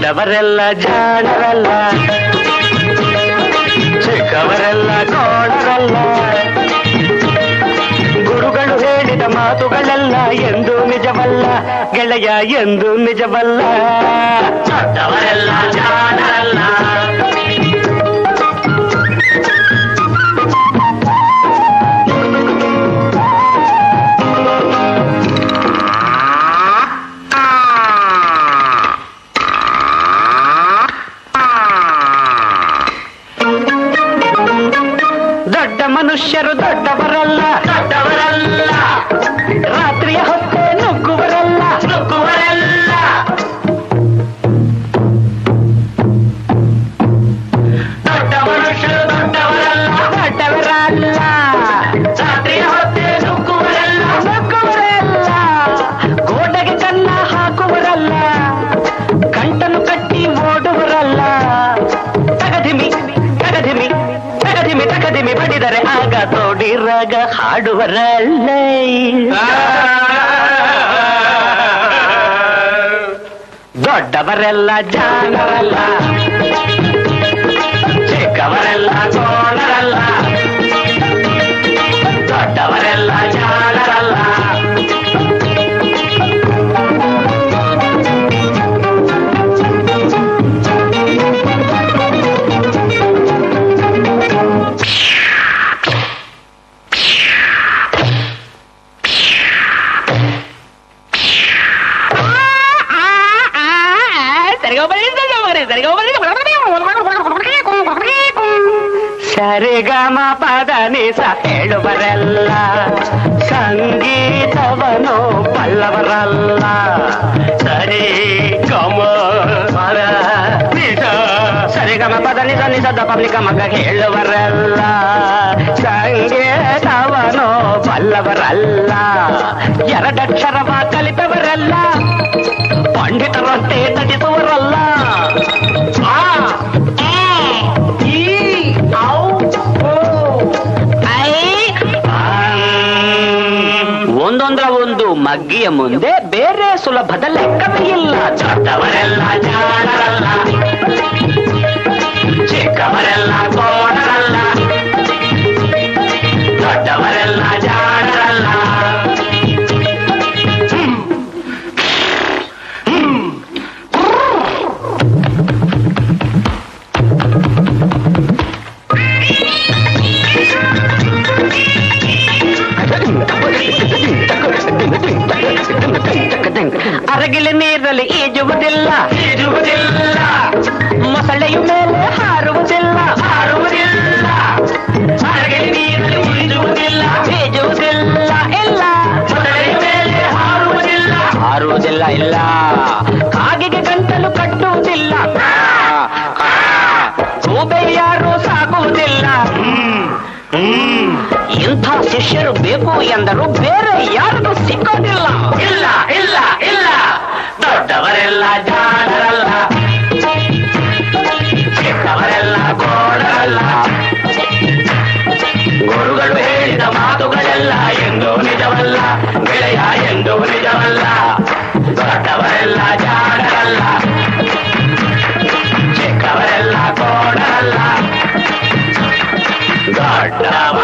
ದೊಡ್ಡವರೆಲ್ಲ ಜಾಣರಲ್ಲ, ಚಿಕ್ಕವರೆಲ್ಲ ಕೋಣರಲ್ಲ. ಗುರುಗಳು ಹೇಳಿದ ಮಾತುಗಳೆಲ್ಲ ಎಂದು ನಿಜವಲ್ಲ ಗೆಳೆಯ, ಎಂದು ನಿಜವಲ್ಲ. ದೊಡ್ಡವರೆಲ್ಲ ಜಾಣರಲ್ಲ. ದೊಡ್ಡ ಮನುಷ್ಯರು ದೊಡ್ಡವರಲ್ಲ, ದೊಡ್ಡವರಲ್ಲ. ರಾತ್ರಿಯ ಹೊತ್ತೆ ನುಗ್ಗುವರಲ್ಲ, ನುಗ್ಗುವರಲ್ಲ. ದೊಡ್ಡ ಮನುಷ್ಯರು ದೊಡ್ಡವರಲ್ಲ, ದೊಡ್ಡವರಲ್ಲ. ರಾತ್ರಿಯ ಹೊತ್ತೆ ನುಗ್ಗುವರಲ್ಲ, ನುಗ್ಗುವರಲ್ಲ. ಗೋಡೆಗೆ ಕನ್ನ ಹಾಕುವರಲ್ಲ, ಕಂಟನು ಕಟ್ಟಿ ಓಡುವರಲ್ಲ. ತಗದಿಮಿ ತಗದಿಮಿ ತಗದಿಮಿ ತಗದಿಮಿ ಬಡಿದರೆ ಆಗ ತೋಡಿರಾಗ ಹಾಡುವರಲ್ಲ. ದೊಡ್ಡವರೆಲ್ಲ ಜಾಣರಲ್ಲ, ಚಿಕ್ಕವರೆಲ್ಲ ಕೋಣರಲ್ಲ. ದೊಡ್ಡವರೆಲ್ಲ ಜಾಣರಲ್ಲ. ಸರಿಗಮ ಪದ ನಿಸ ಹೇಳುವರೆಲ್ಲ, ಸಂಗೀತವನು ಬಲ್ಲವರಲ್ಲ. ಸರಿ ಗಮ ಪದ ನಿಸ, ಸರಿಗಮ ಪದ ನಿಸ ನಿಸದ ಪಬ್ಲಿಕ ಮಗ ಹೇಳುವರಲ್ಲ, ಸಂಗೀತವನು ಬಲ್ಲವರಲ್ಲ. ಎರಡಕ್ಷರವ ಕಲಿತವರಲ್ಲ, ಪಂಡಿತರಂತೆ ನಟಿಸುವರಲ್ಲ. ಒಂದೊಂದರ ಒಂದು ಮಗ್ಗಿಯ ಮುಂದೆ ಬೇರೆ ಸುಲಭದ ಲೆಕ್ಕವೇ ಇಲ್ಲ. ದೊಡ್ಡವರೆಲ್ಲ ಜಾಣರಲ್ಲ, ಚಿಕ್ಕವರೆಲ್ಲ ಕೋಣರಲ್ಲ. ದೊಡ್ಡವರೆಲ್ಲ ಜಾಣರಲ್ಲ. ಅರಗಿಲೆ ನೀರಲ್ಲಿ ಈಜುವುದಿಲ್ಲ, ಈಜುವುದಿಲ್ಲ. ಮೊಸಳೆಯ ಮೇಲೆ ಹಾರುವುದಿಲ್ಲ, ಹಾರುವುದಿಲ್ಲ. ಅರಗಿಲೆ ನೀರಲ್ಲಿ ಈಜುವುದಿಲ್ಲ, ಈಜುವುದಿಲ್ಲ. ಇಲ್ಲ, ಮೊಸಳೆಯ ಮೇಲೆ ಹಾರುವುದಿಲ್ಲ, ಹಾರುವುದಿಲ್ಲ. ಇಲ್ಲ, ಕಾಗೆಗೆ ಗಂಟಲು ಕಟ್ಟುವುದಿಲ್ಲ, ಗೂಬೆ ಯಾರು ಸಾಕುವುದಿಲ್ಲ. ಇಂಥ ಶಿಷ್ಯರು ಬೇಕು ಎಂದರು ಬೇರೆ ಯಾರಿಗೂ ಸಿಕ್ಕೋದಿಲ್ಲ. ಇಲ್ಲ ಇಲ್ಲ ಇಲ್ಲ, ದೊಡ್ಡವರೆಲ್ಲ ಜಾಣರಲ್ಲ, ಚಿಕ್ಕವರೆಲ್ಲ ಕೋಣರಲ್ಲ. ಗುರುಗಳು ಹೇಳಿದ ಮಾತುಗಳೆಲ್ಲ ಎಂದೂ ನಿಜವಲ್ಲ ಗೆಳೆಯ, ಎಂದೂ ನಿಜವಲ್ಲ. ದೊಡ್ಡವರೆಲ್ಲ ಜಾಣರಲ್ಲ, ಚಿಕ್ಕವರೆಲ್ಲ ಕೋಣರಲ್ಲ. ದೊಡ್ಡವ